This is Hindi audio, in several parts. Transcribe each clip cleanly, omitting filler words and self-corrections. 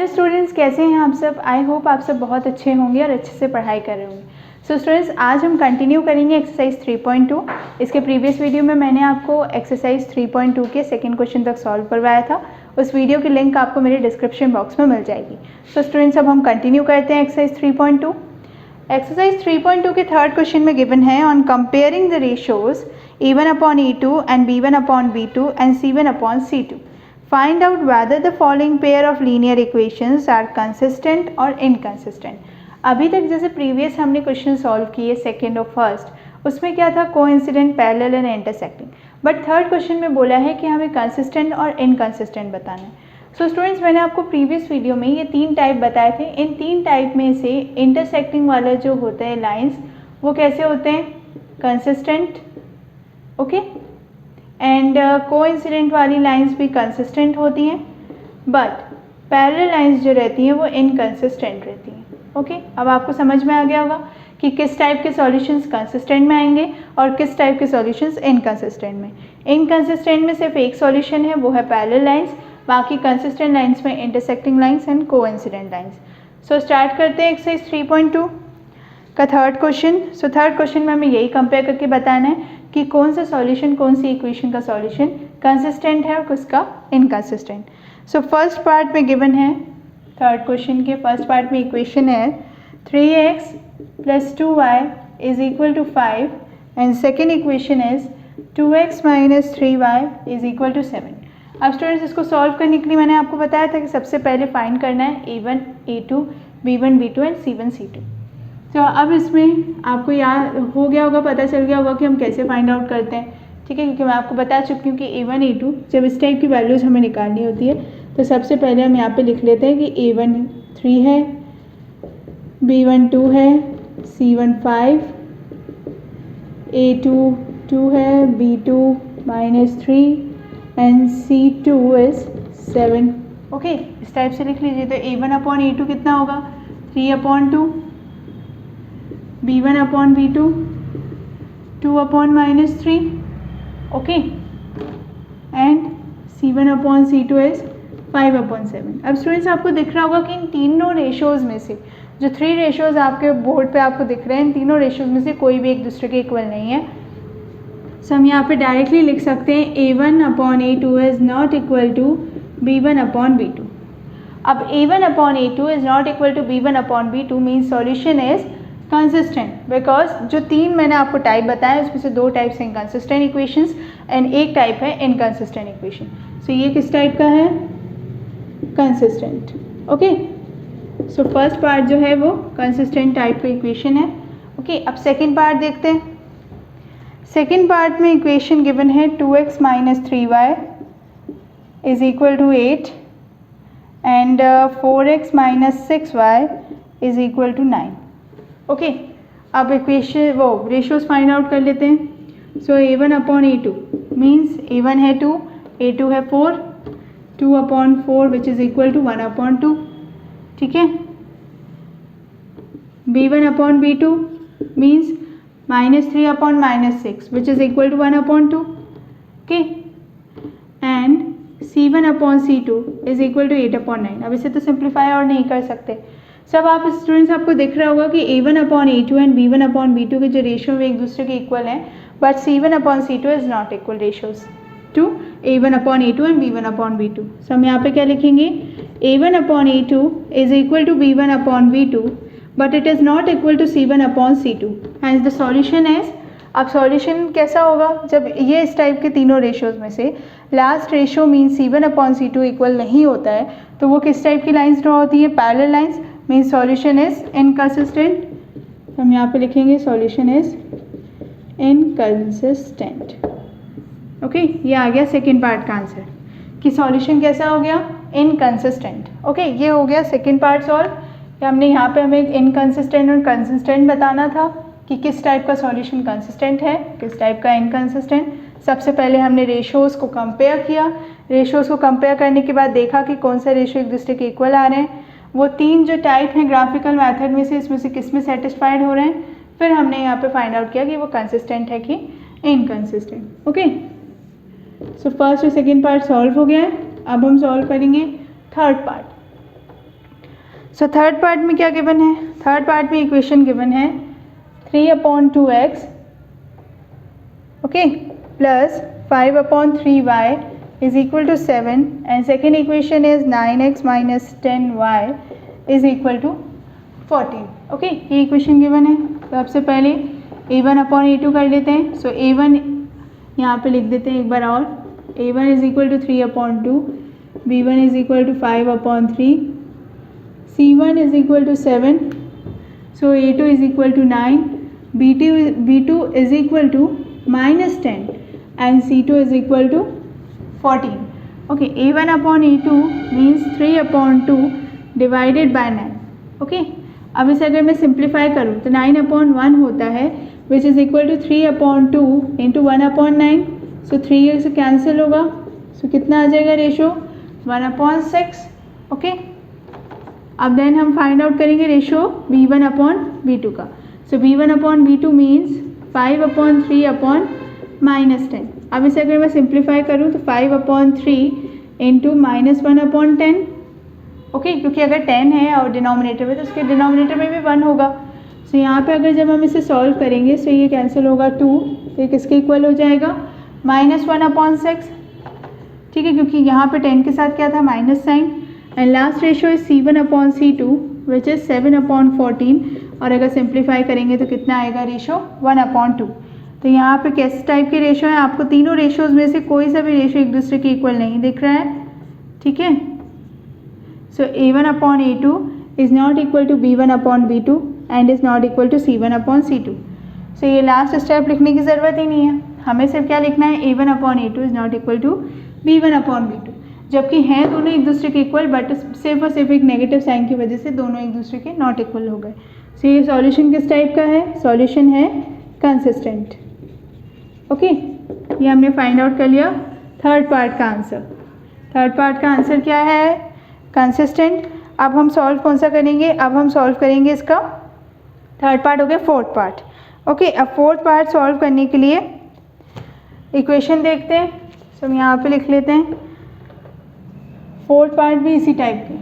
हेलो स्टूडेंट्स, कैसे हैं आप सब। आई होप आप सब बहुत अच्छे होंगे और अच्छे से पढ़ाई कर रहे होंगे। सो स्टूडेंट्स, आज हम कंटिन्यू करेंगे एक्सरसाइज 3.2। इसके प्रीवियस वीडियो में मैंने आपको एक्सरसाइज 3.2 के सेकंड क्वेश्चन तक सॉल्व करवाया था। उस वीडियो की लिंक आपको मेरे डिस्क्रिप्शन बॉक्स में मिल जाएगी। सो स्टूडेंट्स, अब हम कंटिन्यू करते हैं एक्सरसाइज 3.2। एक्सरसाइज 3.2 के थर्ड क्वेश्चन में गिवन है on comparing the ratios E1 upon E2 and B1 upon B2 and C1 upon C2. Find out whether the following pair of linear equations are consistent or inconsistent. अभी तक जैसे प्रीवियस हमने क्वेश्चन सॉल्व किए सेकेंड और फर्स्ट, उसमें क्या था, coincident, parallel and intersecting. But third question में बोला है कि हमें कंसिस्टेंट और इनकंसिस्टेंट बताना है। सो स्टूडेंट्स, मैंने आपको प्रीवियस वीडियो में ये तीन टाइप बताए थे। इन तीन टाइप में से इंटरसेक्टिंग वाला जो होते हैं लाइन्स, वो कैसे होते हैं, कंसिस्टेंट, ओके, एंड कोइंसिडेंट वाली लाइंस भी कंसिस्टेंट होती हैं, बट पैरेलल लाइंस जो रहती हैं वो इनकंसिस्टेंट रहती हैं। ओके, अब आपको समझ में आ गया होगा कि किस टाइप के सॉल्यूशंस कंसिस्टेंट में आएंगे और किस टाइप के सॉल्यूशंस इनकंसिस्टेंट में। इनकंसिस्टेंट में सिर्फ एक सॉल्यूशन है, वो है पैरेलल लाइंस। बाकी कंसिस्टेंट लाइंस में intersecting lines and coincident lines. So start करते हैं एक्सरसाइज 3.2 का third question. So third question में हमें यही कंपेयर करके बताना है कि कौन सा सॉल्यूशन, कौन सी इक्वेशन का सॉल्यूशन कंसिस्टेंट है और किसका इनकंसिस्टेंट। सो फर्स्ट पार्ट में गिवन है, थर्ड क्वेश्चन के फर्स्ट पार्ट में इक्वेशन है 3x + 2y = 5 and second equation is 2x - 3y = 7। अब स्टूडेंट्स, इसको सॉल्व करने के लिए मैंने आपको बताया था कि सबसे पहले फाइंड करना है A1 A2 B1 B2 and C1 C2। तो अब इसमें आपको याद हो गया होगा, पता चल गया होगा कि हम कैसे फाइंड आउट करते हैं, ठीक है, क्योंकि मैं आपको बता चुकी हूँ कि A1 A2 जब इस टाइप की वैल्यूज़ हमें निकालनी होती है तो सबसे पहले हम यहाँ पे लिख लेते हैं कि A1 3 है, B1 2 है, C1 5, A2 2 है, B2 -3 and C2 is 7। Okay, इस टाइप से लिख लीजिए। तो A1 upon A2 कितना होगा, 3/2, B1 upon B2 2 upon -3, okay, and C1 upon C2 is 5/7। अब स्टूडेंट्स, आपको दिख रहा होगा कि इन तीनों रेशोज़ में से जो थ्री रेशोज़ आपके बोर्ड पे आपको दिख रहे हैं, इन तीनों रेशोज़ में से कोई भी एक दूसरे के इक्वल नहीं है। सो हम यहाँ पे डायरेक्टली लिख सकते हैं A1 upon A2 is not equal to B1 upon B2। अब A1 upon A2 is not equal to B1 upon B2 means solution is consistent, because जो तीन मैंने आपको टाइप बताया उसमें से दो टाइप्स हैं कंसिस्टेंट इक्वेशंस एंड एक टाइप है इनकंसिस्टेंट इक्वेशन। सो ये किस टाइप का है, consistent. Okay, so first part जो है वो कंसिस्टेंट टाइप का इक्वेशन है। ओके, अब सेकेंड पार्ट देखते हैं। सेकेंड पार्ट में इक्वेशन गिवन है 2x - 3y = 8 and 4x - 6y = 9। Okay, अब इक्वेशन वो रेशियोज फाइंड आउट कर लेते हैं। सो A1 upon A2 means A1 है 2, A2 है 4, 2/4 विच इज़ इक्वल टू 1/2, ठीक है। B1 upon B2 means -3/6 which is equal to 1/2, okay, and C1 upon C2 is equal to 8/9। अब इसे तो सिंप्लीफाई और नहीं कर सकते। सब आप स्टूडेंट्स, आपको दिख रहा होगा कि A1 upon A2 and B1 upon B2 के जो रेशियो में एक दूसरे के इक्वल हैं, but C1 upon C2 is not equal ratios to A1 upon A2 and B1 upon B2। So हम यहाँ पे क्या लिखेंगे, A1 upon A2 is equal to B1 upon B2 but it is not equal to C1 upon C2, hence the solution is. अब सॉल्यूशन कैसा होगा, जब ये इस टाइप के तीनों रेशियोज में से last ratio mean C1 upon C2 equal नहीं होता है, तो वो किस टाइप की लाइन्स ड्रॉ होती है, parallel lines, means solution is inconsistent. हम यहाँ पे लिखेंगे सॉल्यूशन इज इनकंसिस्टेंट। ओके, ये आ गया सेकेंड पार्ट का आंसर कि सॉल्यूशन कैसा हो गया, इनकंसिस्टेंट। ओके, ये हो गया सेकेंड पार्ट सॉल्व। हमने यहाँ पे हमें इनकंसिस्टेंट और कंसिस्टेंट बताना था कि किस टाइप का सॉल्यूशन कंसिस्टेंट है, किस टाइप का इनकंसिस्टेंट। सबसे पहले हमने रेशोज़ को कंपेयर किया। रेशोज़ को कंपेयर करने के बाद देखा कि कौन सा रेशो एक दूसरे के इक्वल आ रहे हैं। वो तीन जो टाइप हैं ग्राफिकल मेथड में से, इसमें से किस में सेटिस्फाइड हो रहे हैं, फिर हमने यहाँ पे फाइंड आउट किया कि वो कंसिस्टेंट है कि इनकंसिस्टेंट। ओके, सो फर्स्ट और सेकेंड पार्ट सॉल्व हो गया है। अब हम सॉल्व करेंगे third part. So third part में क्या गिवन है? थर्ड पार्ट में इक्वेशन गिवन है 3/2x okay plus 5/3y is equal to 7 and second equation is 9x minus 10y is equal to 14 okay ये इक्वेशन गिवन है। तो सबसे पहले a1/a2 कर लेते हैं। सो a1 यहाँ पे लिख देते हैं एक बार और, a1 is equal to 3/2, b1 is equal to 5/3, c1 is equal to 7, so a2 is equal to 9, b2 is equal to minus 10 and c2 is equal to 14 okay a1/a2 means 3/2 divided by 9 okay अब इसे अगर मैं सिंप्लीफाई करूँ तो 9/1 होता है which is equal to 3/2 into 1/9 so 3 से कैंसिल होगा सो कितना आ जाएगा रेशो 1/6 ओके। अब देन हम फाइंड आउट करेंगे रेशो b1/b2 का। So b1/b2 means 5/3/-10। अब इसे अगर मैं सिंप्लीफाई करूँ तो 5/3 इंटू -1/10 ओके क्योंकि अगर 10 है और डिनोमिनेटर में तो उसके डिनोमिनेटर में भी 1 होगा। सो यहाँ पे अगर जब हम इसे सॉल्व करेंगे सो ये कैंसिल होगा 2 तो ये किसके इक्वल हो जाएगा -1/6 ठीक है क्योंकि यहाँ पे 10 के साथ क्या था minus sign and last ratio is c1/c2 which is 7/14 और अगर सिंप्लीफाई करेंगे तो कितना आएगा रेशो 1/2। तो यहाँ पे किस टाइप के रेशो है आपको तीनों रेशोज़ में से कोई सा भी रेशो एक दूसरे के इक्वल नहीं दिख रहा है ठीक है। So a1/a2 is not equal to b1/b2 and is not equal to c1/c2। So ये लास्ट स्टेप लिखने की ज़रूरत ही नहीं है, हमें सिर्फ क्या लिखना है a1/a2 is not equal to b1/b2 जबकि हैं दोनों एक दूसरे के इक्वल बट सिर्फ और सिर्फ एक नेगेटिव साइन की वजह से दोनों एक दूसरे के नॉट इक्वल हो गए। सो ये सॉल्यूशन किस टाइप का है? सॉल्यूशन है कंसिस्टेंट ओके ये हमने फाइंड आउट कर लिया थर्ड पार्ट का आंसर। थर्ड पार्ट का आंसर क्या है? कंसिस्टेंट। अब हम सॉल्व कौन सा करेंगे? अब हम सॉल्व करेंगे इसका थर्ड पार्ट हो गया फोर्थ पार्ट ओके। अब फोर्थ पार्ट सॉल्व करने के लिए इक्वेशन देखते हैं। सो हम यहाँ पे लिख लेते हैं फोर्थ पार्ट भी इसी टाइप के।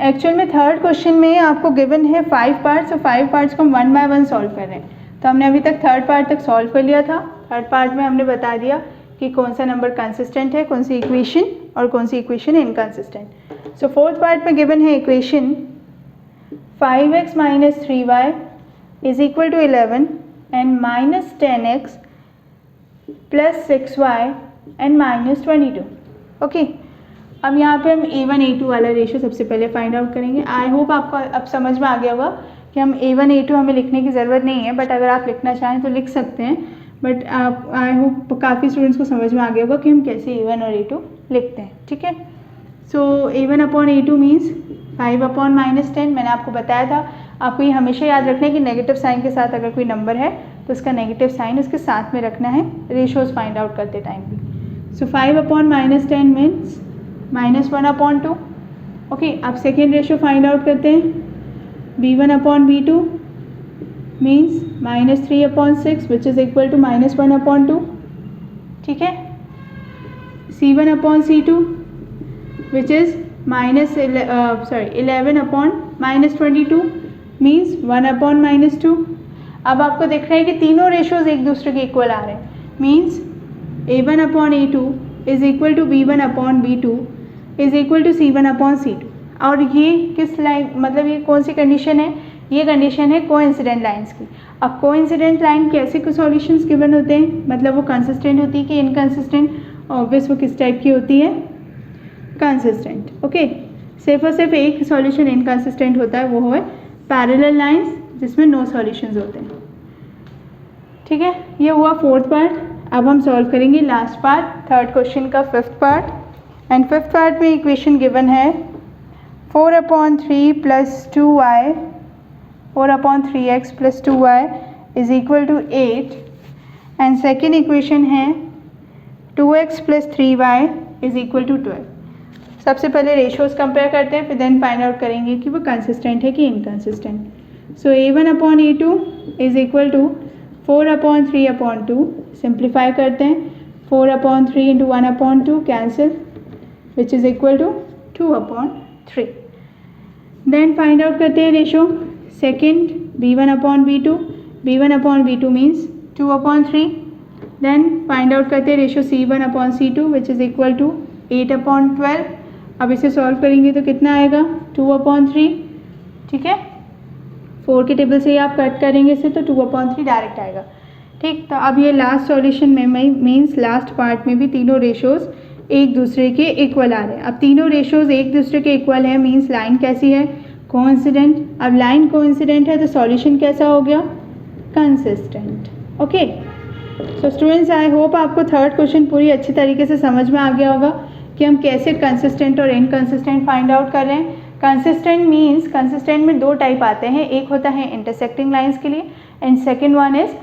एक्चुअल में थर्ड क्वेश्चन में आपको गिवन है 5 पार्ट्स और 5 पार्ट्स को हम 1 बाय 1 सॉल्व कर रहे हैं। तो हमने अभी तक थर्ड पार्ट तक सॉल्व कर लिया था। थर्ड पार्ट में हमने बता दिया कि कौन सा नंबर कंसिस्टेंट है, कौन सी इक्वेशन और कौन सी इक्वेशन इनकंसिस्टेंट। सो फोर्थ पार्ट में गिवन है equation 5x minus 3y is equal to 11 and minus 10x plus 6y and minus 22 okay. अब यहाँ पे हम a1/a2 वाला रेशो सबसे पहले फाइंड आउट करेंगे। आई होप आपको अब समझ में आ गया होगा कि हम a1/a2 हमें लिखने की ज़रूरत नहीं है बट अगर आप लिखना चाहें तो लिख सकते हैं बट आप आई होप काफ़ी स्टूडेंट्स को समझ में आ गया होगा कि हम कैसे a1 और a2 लिखते हैं ठीक है। So a1/a2 means 5/-10। मैंने आपको बताया था आपको ये हमेशा याद रखना है कि नेगेटिव साइन के साथ अगर कोई नंबर है तो उसका नेगेटिव साइन उसके साथ में रखना है रेशोज़ फाइंड आउट करते टाइम भी। So 5/-10 means -1/2 okay. अब सेकेंड रेशो फाइंड आउट करते हैं b1/b2 means -3/6 which is equal to -1/2 ठीक है। c1/c2 which is 11/-22 means 1/-2। अब आपको दिख रहा है कि तीनों रेशोज़ एक दूसरे के इक्वल आ रहे हैं means a1/a2 is equal to b1/b2 is equal to c1/c2। और ये किस लाइन मतलब ये कौन सी कंडीशन है? ये कंडीशन है कोइंसिडेंट लाइंस की। अब कोइंसिडेंट लाइन कैसे कुछ सॉल्यूशंस गिवन होते हैं मतलब वो कंसिस्टेंट होती है कि इनकंसिस्टेंट? ऑब्वियस वो किस टाइप की होती है? Consistent okay. सिर्फ और सिर्फ एक सॉल्यूशन इनकंसिस्टेंट होता है वो है पैरेलल लाइंस जिसमें नो सॉल्यूशंस होते हैं ठीक है। ये हुआ फोर्थ पार्ट। अब हम सॉल्व करेंगे लास्ट पार्ट थर्ड क्वेश्चन का fifth part and fifth part में इक्वेशन गिवन है 4/3 + 2y 4/3x + 2y is equal to 8 and second equation है 2x + 3y is equal to 12। सबसे पहले रेशोज़ कंपेयर करते हैं फिर देन फाइंड आउट करेंगे कि वो कंसिस्टेंट है कि inconsistent. So a1/a2 is equal to 4/3/2 simplify करते हैं 4/3 into 1/2 cancel which is equal to 2/3। Then find out करते हैं ratio second B1/B2, B1/B2 means 2/3. Then find out करते हैं ratio C1/C2 which is equal to 8/12. अब इसे सॉल्व करेंगे तो कितना आएगा 2/3. ठीक है, 4 के टेबल से ही आप कट करेंगे इसे तो 2/3 डायरेक्ट आएगा. ठीक, तो अब ये लास्ट सॉल्यूशन में मीन्स लास्ट पार्ट में भी तीनों रेशोज़ एक दूसरे के इक्वल आ रहे हैं. अब तीनों रेशोज़ एक दूसरे के इक्वल है मीन्स लाइन कैसी है, कोइंसिडेंट. अब लाइन कोइंसिडेंट है तो सॉल्यूशन कैसा हो गया, consistent. Okay, so students I hope आपको थर्ड क्वेश्चन पूरी अच्छी तरीके से समझ में आ गया होगा कि हम कैसे कंसिस्टेंट और इनकंसिस्टेंट फाइंड आउट कर रहे हैं. कंसिस्टेंट मीन्स कंसिस्टेंट में दो टाइप आते हैं, एक होता है इंटरसेक्टिंग लाइंस के लिए and second one is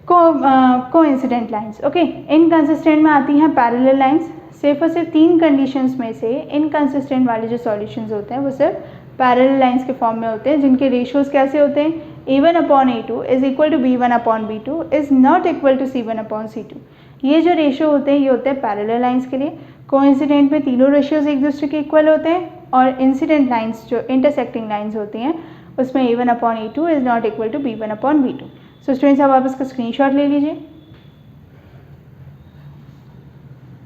coincident lines. Okay, inconsistent में आती हैं पैरेलल लाइंस. सिर्फ और सिर्फ 3 कंडीशंस में से इनकंसिस्टेंट वाले जो सॉल्यूशंस होते हैं वो सिर्फ पैरेलल लाइंस के फॉर्म में होते हैं, जिनके रेशियोज़ कैसे होते हैं, A1/A2 is equal to B1/B2 is not equal to C1/C2. ये जो रेशियो होते हैं ये होते हैं पैरेलल लाइंस के लिए. कोइंसिडेंट में तीनों रेशियोज़ एक दूसरे के इक्वल होते हैं और इंसिडेंट लाइंस जो इंटरसेक्टिंग लाइंस होती हैं उसमें A1/A2 is not equal to B1/B2. So students अब आप इसका स्क्रीनशॉट ले लीजिए.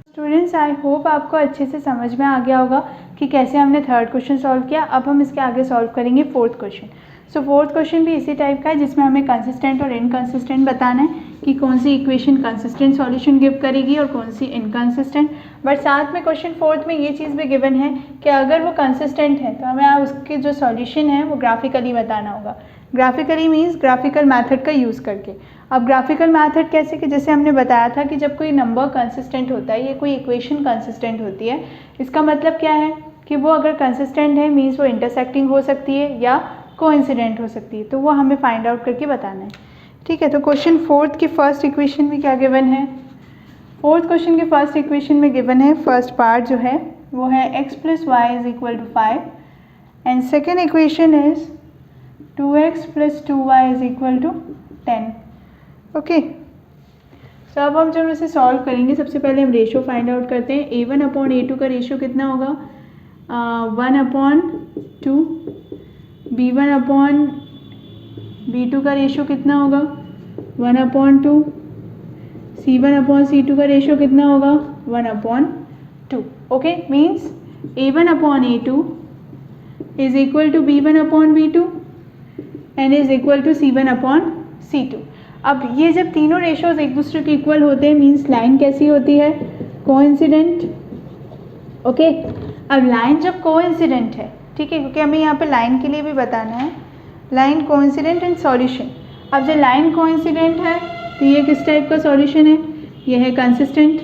स्टूडेंट्स आई होप आपको अच्छे से समझ में आ गया होगा कि कैसे हमने थर्ड क्वेश्चन सॉल्व किया. अब हम इसके आगे सॉल्व करेंगे फोर्थ क्वेश्चन. सो फोर्थ क्वेश्चन भी इसी टाइप का है जिसमें हमें कंसिस्टेंट और इनकंसिस्टेंट बताना है कि कौन सी इक्वेशन कंसिस्टेंट सॉल्यूशन गिव करेगी और कौन सी इनकंसिस्टेंट. बट साथ में क्वेश्चन फोर्थ में ये चीज़ भी गिवन है कि अगर वो कंसिस्टेंट है तो हमें उसके जो सॉल्यूशन है वो ग्राफिकली बताना होगा. ग्राफिकली मीन्स ग्राफिकल मैथड का यूज़ करके. अब ग्राफिकल मैथड कैसे कि जैसे हमने बताया था कि जब कोई नंबर कंसिस्टेंट होता है या कोई इक्वेशन कंसिस्टेंट होती है, इसका मतलब क्या है कि वो अगर कंसिस्टेंट है मीन्स वो इंटरसेक्टिंग हो सकती है या कोइंसिडेंट हो सकती है, तो वो हमें फाइंड आउट करके बताना है. ठीक है, तो क्वेश्चन फोर्थ की फर्स्ट इक्वेशन में क्या गिवन है, फोर्थ क्वेश्चन के फर्स्ट इक्वेशन में गिवन है फर्स्ट पार्ट जो है वो है x + y = 5 and second equation is 2x + 2y = 10. Okay, तो अब हम जब इसे सॉल्व करेंगे सबसे पहले हम रेशो फाइंड आउट करते हैं. A1/A2 का रेशो कितना होगा 1/2. B1/B2 का रेशो कितना होगा 1/2. C1/C2 का रेशो कितना होगा 1/2. Okay, means A1/A2 is equal to B1/B2 and is equal to C1/C2. अब ये जब तीनों रेशोज़ एक दूसरे के इक्वल होते हैं मीन्स लाइन कैसी होती है, कोइंसिडेंट. ओके, अब लाइन जब कोइंसिडेंट है, ठीक है, क्योंकि हमें यहाँ पे लाइन के लिए भी बताना है, लाइन कोइंसिडेंट एंड सॉल्यूशन. अब जब लाइन कोइंसिडेंट है तो ये किस टाइप का सॉल्यूशन है, ये है कंसिस्टेंट.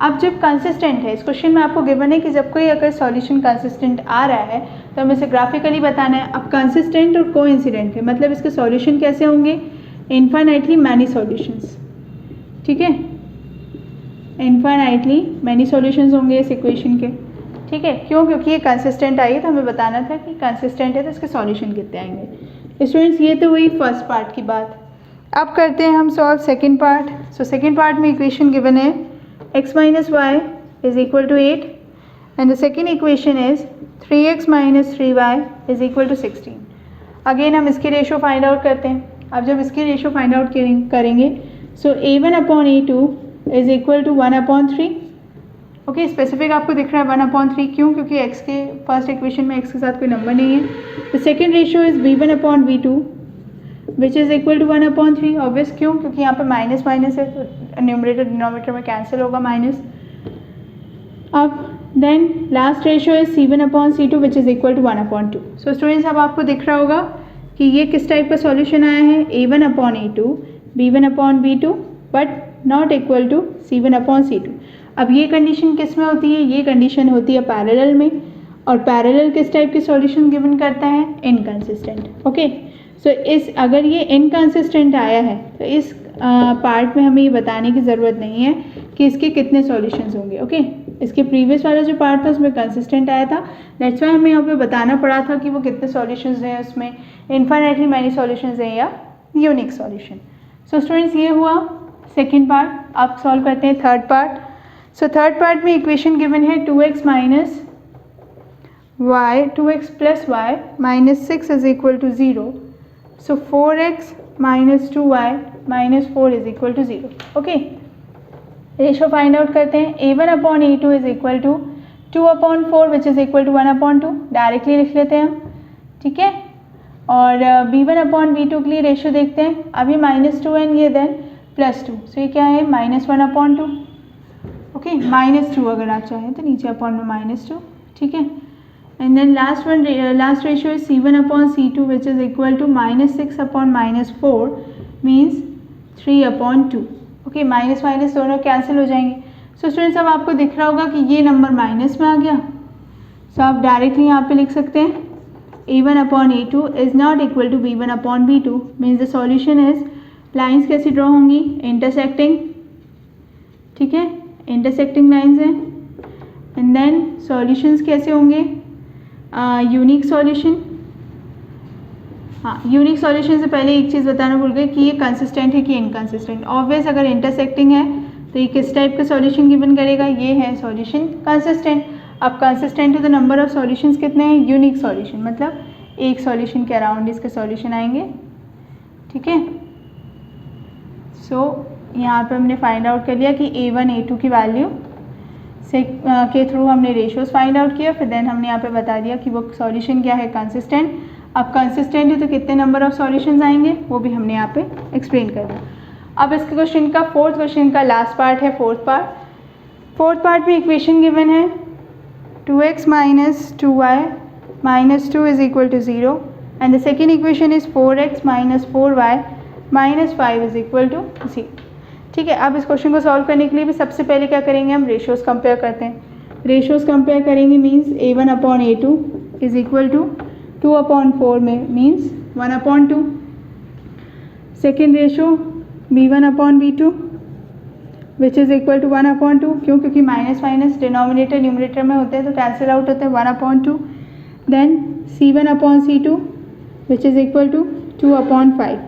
अब जब कंसिस्टेंट है, इस क्वेश्चन में आपको गिवन है कि जब कोई अगर सॉल्यूशन कंसिस्टेंट आ रहा है तो हमें इसे ग्राफिकली बताना है. अब कंसिस्टेंट और कोइंसिडेंट है मतलब इसके सॉल्यूशन कैसे होंगे, इन्फाइनाइटली मैनी सॉल्यूशंस. ठीक है, इन्फाइनाइटली मैनी सॉल्यूशंस होंगे इस इक्वेशन के. ठीक है, क्यों, क्योंकि ये कंसिस्टेंट आई है तो हमें बताना था कि कंसिस्टेंट है तो इसके सॉल्यूशन कितने आएंगे. स्टूडेंट्स ये तो हुई फर्स्ट पार्ट की बात. अब करते हैं हम solve second part. So second part में इक्वेशन गिवन है x - y = 8 and the second equation is 3x - 3y = 16. Again हम इसके रेशो फाइंड आउट करते हैं. अब जब इसके रेशो फाइंड आउट करेंगे so A1/A2 is equal to 1/3. Okay, specific आपको दिख रहा है 1/3, क्यों, क्योंकि x के फर्स्ट इक्वेशन में x के साथ कोई नंबर नहीं है. The second ratio is B1/B2 which is equal to 1/3. Obvious, क्यों, क्योंकि यहाँ पे माइनस माइनस है तो न्यूमरेटर डिनोमिनेटर में कैंसिल होगा माइनस. अब then last ratio is C1/C2 which is equal to 1/2. So students अब आपको दिख रहा होगा कि ये किस टाइप का सॉल्यूशन आया है, A1/A2 B1/B2 but not equal to C1/C2. अब ये कंडीशन किस में होती है, ये कंडीशन होती है पैरेलल में, और पैरेलल किस टाइप के सॉल्यूशन गिवन करता है, इनकंसिस्टेंट. ओके, सो इस अगर ये इनकंसिस्टेंट आया है तो इस पार्ट में हमें ये बताने की ज़रूरत नहीं है कि इसके कितने सॉल्यूशंस होंगे. ओके, इसके प्रीवियस वाला जो पार्ट था उसमें कंसिस्टेंट आया था, दैट्स वाई हमें यहाँ पे बताना पड़ा था कि वो कितने सॉल्यूशंस हैं, उसमें इन्फाइनाइटली मैनी सॉल्यूशंस हैं या यूनिक सॉल्यूशन. सो स्टूडेंट्स ये हुआ सेकेंड पार्ट. अब सॉल्व करते हैं third part. So third part में इक्वेशन गिवन है 2x - y 2x plus y minus 6 is equal to 0. So 4x minus 2y minus 4 is equal to 0. Okay. Ratio find out करते हैं. a1 upon a2 is equal to 2 upon 4 which is equal to 1 upon 2. Directly लिख लेते हैं हम. ठीक है. और b1 अपॉन b2 के लिए रेशो देखते हैं. अभी -2 एंड ये देन +2. सो ये क्या है -1 अपॉन 2. ओके -2 अगर आप चाहें तो नीचे अपॉन में -2. ठीक है. And then last ratio is c1 upon c2 which is equal to -6 upon -4 means 3 upon 2. Okay minus minus दोनों कैंसिल हो जाएंगे. सो स्टूडेंट्स अब आपको दिख रहा होगा कि ये नंबर माइनस में आ गया. सो आप डायरेक्टली यहाँ पे लिख सकते हैं a1 upon a2 is not equal to b1 upon b2 means the solution is. Lines कैसी ड्रॉ होंगी इंटरसेक्टिंग. ठीक है इंटरसेक्टिंग लाइंस हैं. एंड देन सॉल्यूशंस कैसे होंगे यूनिक सॉल्यूशन. हाँ यूनिक सॉल्यूशन से पहले एक चीज़ बताना भूल गए कि ये कंसिस्टेंट है कि इनकंसिस्टेंट. ऑब्वियस अगर इंटरसेक्टिंग है तो ये किस टाइप का सॉल्यूशन गिवन करेगा. ये है सॉल्यूशन कंसिस्टेंट. अब कंसिस्टेंट है तो नंबर ऑफ सॉल्यूशंस कितने हैं यूनिक सॉल्यूशन मतलब एक सॉल्यूशन के अराउंड इसके सॉल्यूशन आएंगे. ठीक है. सो यहाँ पे हमने फाइंड आउट कर लिया कि a1 a2 की वैल्यू से के थ्रू हमने रेशियोज फाइंड आउट किया. फिर देन हमने यहाँ पे बता दिया कि वो सॉल्यूशन क्या है कंसिस्टेंट. अब कंसिस्टेंट है तो कितने नंबर ऑफ सॉल्यूशंस आएंगे वो भी हमने यहाँ पे एक्सप्लेन कर दिया. अब इसके क्वेश्चन का फोर्थ क्वेश्चन का लास्ट पार्ट है फोर्थ पार्ट में इक्वेशन गिवन है 2x minus 2y minus 2 is equal to 0 and the second equation is 4x minus 4y minus 5 is equal to 0. ठीक है. अब इस क्वेश्चन को सॉल्व करने के लिए भी सबसे पहले क्या करेंगे हम रेशियोज कंपेयर करते हैं. रेशियोज कंपेयर करेंगे means a1 upon a2 is equal to 2 upon 4 में means 1 upon 2. Second ratio b1 upon b2 which is equal to 1 upon 2. क्यों? क्योंकि माइनस माइनस डिनोमिनेटर न्यूमरेटर में होते हैं तो कैंसिल आउट होते हैं 1 upon 2. Then c1 upon c2 which is equal to 2 upon 5.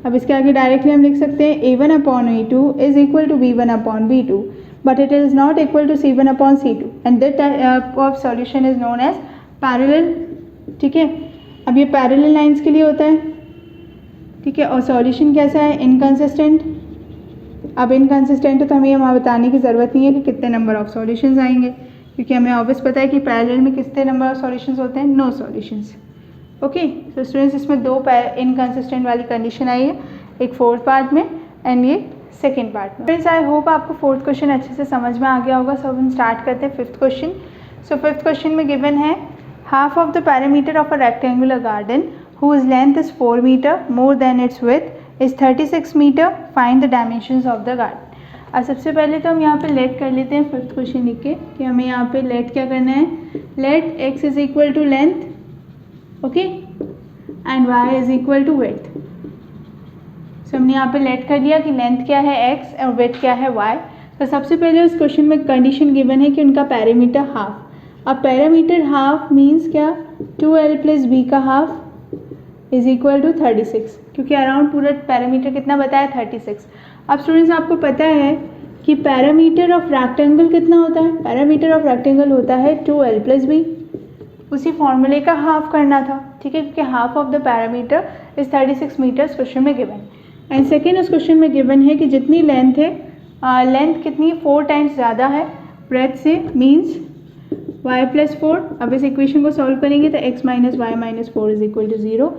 अब इसके आगे डायरेक्टली हम लिख सकते हैं a1 upon a2 is equal to b1 upon b2 but it is not equal to c1 upon c2 and that type of solution is known as parallel. ठीक है. अब ये पैरेलल लाइंस के लिए होता है. ठीक है. और सॉल्यूशन कैसा है इनकंसिस्टेंट. अब इनकंसिस्टेंट है तो हमें यहाँ बताने की ज़रूरत नहीं है कि कितने नंबर ऑफ सॉल्यूशंस आएंगे क्योंकि हमें ऑब्वियस पता है कि पैरेलल में कितने नंबर ऑफ सॉल्यूशंस होते हैं नो सॉल्यूशंस. ओके. तो स्टूडेंट्स इसमें दो इनकंसिस्टेंट वाली कंडीशन आई है एक फोर्थ पार्ट में एंड ये सेकेंड पार्ट में. फ्रेंड्स आई होप आपको फोर्थ क्वेश्चन अच्छे से समझ में आ गया होगा. सो हम स्टार्ट करते हैं fifth question. So fifth question में गिवन है half of the perimeter of a rectangular garden whose length is 4 meter more than its width is 36 meter. Find the dimensions of the garden. अब सबसे पहले तो हम यहाँ पे लेट कर लेते हैं फिफ्थ क्वेश्चन लिख के कि हमें यहाँ पे लेट क्या करना है. Let x is equal to length okay and y is equal to width. So हमने यहाँ पे लेट कर लिया कि लेंथ क्या है x और विड्थ क्या है y. तो सबसे पहले उस क्वेश्चन में कंडीशन गिवन है कि उनका पैरामीटर हाफ. अब पैरामीटर हाफ मीन्स क्या 2l प्लस b का हाफ इज इक्वल टू 36 क्योंकि अराउंड पूरा पैरामीटर कितना बताया 36. अब स्टूडेंट्स आपको पता है कि पैरामीटर ऑफ रेक्टेंगल कितना होता है. पैरामीटर ऑफ रेक्टेंगल होता है 2l प्लस b. उसी फॉर्मूले का हाफ करना था. ठीक है क्योंकि half of the parameter is 36 meters question में गिवन. एंड सेकेंड उस क्वेश्चन में गिवन है कि जितनी लेंथ है लेंथ कितनी 4 टाइम्स ज़्यादा है ब्रेथ से मीन्स y प्लस 4. अब इस इक्वेशन को सॉल्व करेंगे तो x minus y minus 4 is equal to 0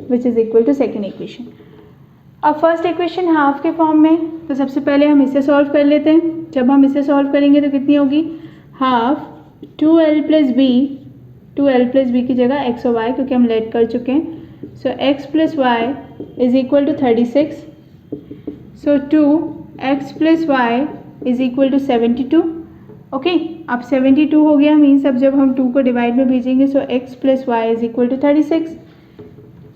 which is equal to second equation. अब फर्स्ट इक्वेशन हाफ के फॉर्म में तो सबसे पहले हम इसे सॉल्व कर लेते हैं. जब हम इसे सॉल्व करेंगे तो कितनी होगी हाफ 2l प्लस बी की जगह x और y क्योंकि हम लेट कर चुके हैं. So x plus y is equal to 36. So 2x plus y is equal to 72. Okay अब 72 हो गया मीन्स अब जब हम 2 को डिवाइड में भेजेंगे so x plus y is equal to 36.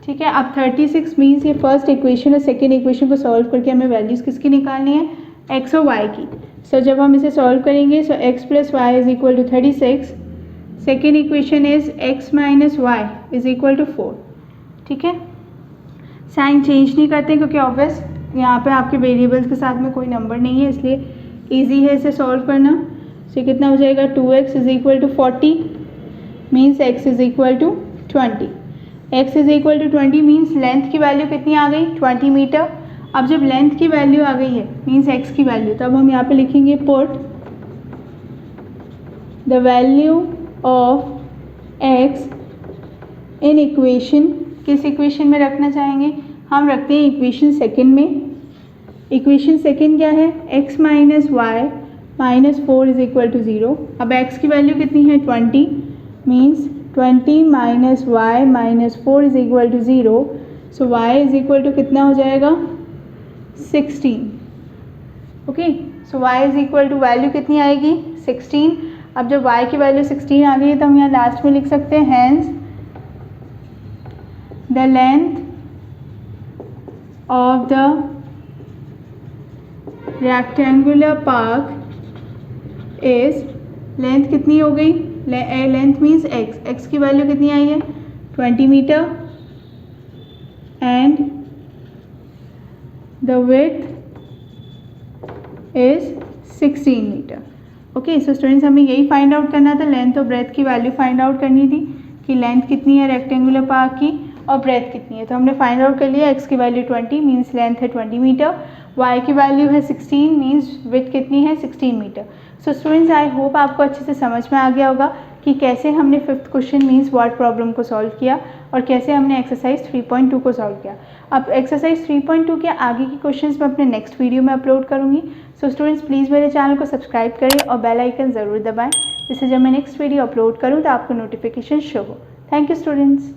ठीक है. अब 36 मीन्स ये फर्स्ट इक्वेशन और सेकेंड इक्वेशन को सॉल्व करके हमें वैल्यूज़ किसकी निकालनी है x और y की. सो जब हम इसे सॉल्व करेंगे so x plus y is equal to 36. Second equation is x minus y is equal to 4. ठीक है. साइन चेंज नहीं करते क्योंकि ऑब्वियस यहाँ पे आपके वेरिएबल्स के साथ में कोई नंबर नहीं है इसलिए ईजी है इसे सॉल्व करना. सो कितना हो जाएगा 2x is equal to 40 means x is equal to 20। x is equal to 20 means length की वैल्यू कितनी आ गई 20 मीटर। अब जब लेंथ की वैल्यू आ गई है मीन्स x की वैल्यू, तब हम यहाँ पे लिखेंगे put the value of x in equation. किस इक्वेशन में रखना चाहेंगे, हम रखते हैं इक्वेशन सेकेंड में। इक्वेशन सेकेंड क्या है, x minus y minus 4 is equal to 0। अब x की वैल्यू कितनी है 20 मीन्स 20 minus y minus 4 is equal to 0। So y is equal to कितना हो जाएगा 16। Okay, so y is equal to value कितनी आएगी 16। अब जब y की वैल्यू 16 आ गई है तो हम यहाँ लास्ट में लिख सकते हैं hence the length of the rectangular park is, length कितनी हो गई, लेंथ मीन्स x की वैल्यू कितनी आई है 20 metre and the width is 16 metre. Okay, so students हमें यही फाइंड आउट करना था, लेंथ और ब्रेथ की वैल्यू फाइंड आउट करनी थी कि लेंथ कितनी है रेक्टेंगुलर पार्क की और ब्रेथ कितनी है। तो हमने फाइंड आउट कर लिया, x की वैल्यू 20 मीन्स लेंथ है 20 मीटर, y की वैल्यू है 16 मीन्स विड्थ कितनी है 16 metre. So students I hope आपको अच्छे से समझ में आ गया होगा कि कैसे हमने fifth question means word problem को सॉल्व किया और कैसे हमने एक्सरसाइज 3.2 को सॉल्व किया। अब एक्सरसाइज 3.2 के आगे की क्वेश्चंस मैं अपने नेक्स्ट वीडियो में अपलोड करूँगी। सो स्टूडेंट्स प्लीज़ मेरे चैनल को सब्सक्राइब करें और बेल आइकन ज़रूर दबाएं, जिससे जब मैं नेक्स्ट वीडियो अपलोड करूँ तो आपको नोटिफिकेशन शो हो। Thank you students.